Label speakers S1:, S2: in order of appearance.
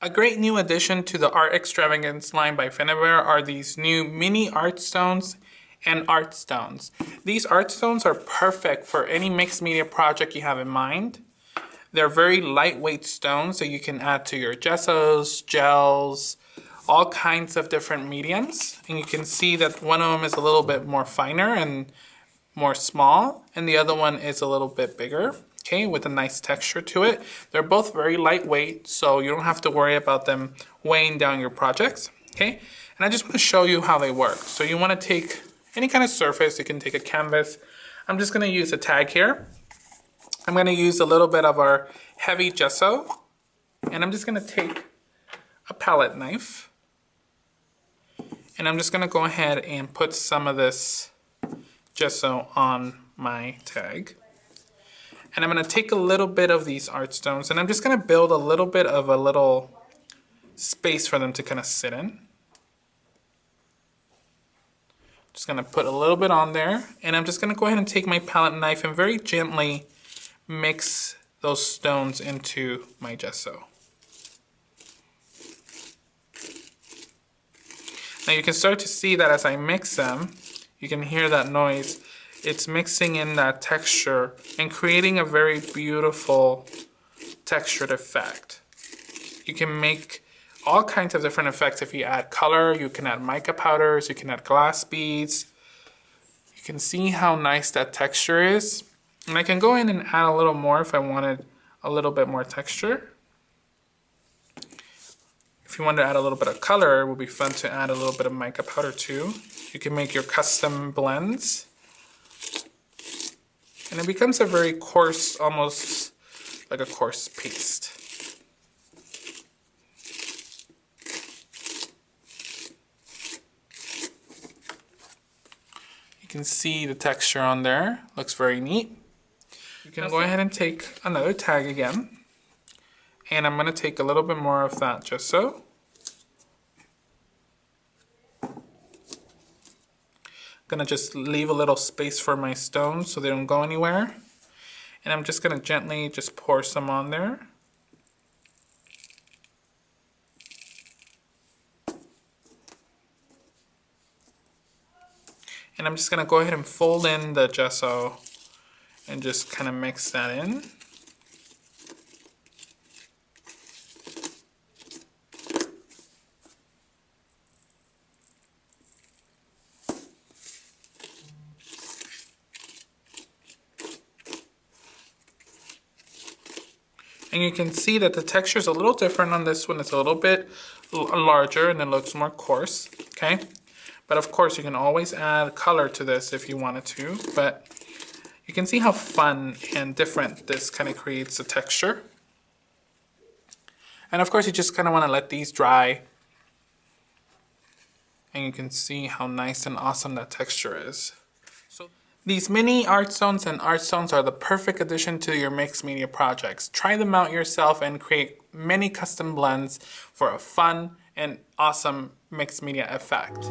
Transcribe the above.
S1: A great new addition to the Art Extravagance line by Finnabair are these new mini art stones and art stones. These art stones are perfect for any mixed media project you have in mind. They're very lightweight stones that you can add to your gessos, gels, all kinds of different mediums. And you can see that one of them is a little bit more finer and more small, and the other one is a little bit bigger, okay, with a nice texture to it. They're both very lightweight, so you don't have to worry about them weighing down your projects, okay? And I just want to show you how they work. So you want to take any kind of surface. You can take a canvas. I'm just going to use a tag here. I'm going to use a little bit of our heavy gesso, and I'm just going to take a palette knife, and I'm just going to go ahead and put some of this gesso on my tag. And I'm going to take a little bit of these art stones, and I'm just going to build a little bit of a little space for them to kind of sit in. Just going to put a little bit on there, and I'm just going to go ahead and take my palette knife and very gently mix those stones into my gesso. Now you can start to see that as I mix them, you can hear that noise. It's mixing in that texture and creating a very beautiful textured effect. You can make all kinds of different effects if you add color. You can add mica powders, you can add glass beads. You can see how nice that texture is. And I can go in and add a little more if I wanted a little bit more texture. If you want to add a little bit of color, it would be fun to add a little bit of mica powder too. You can make your custom blends. And it becomes a very coarse, almost like a coarse paste. You can see the texture on there. Looks very neat. You can go ahead and take another tag again. And I'm going to take a little bit more of that gesso. Gonna just leave a little space for my stones so they don't go anywhere. And I'm just gonna gently just pour some on there. And I'm just gonna go ahead and fold in the gesso and just kind of mix that in. And you can see that the texture is a little different on this one. It's a little bit larger and it looks more coarse, okay? But of course you can always add color to this if you wanted to, but you can see how fun and different this kind of creates the texture. And of course you just kind of want to let these dry. And you can see how nice and awesome that texture is. So these mini art stones and art stones are the perfect addition to your mixed media projects. Try them out yourself and create many custom blends for a fun and awesome mixed media effect.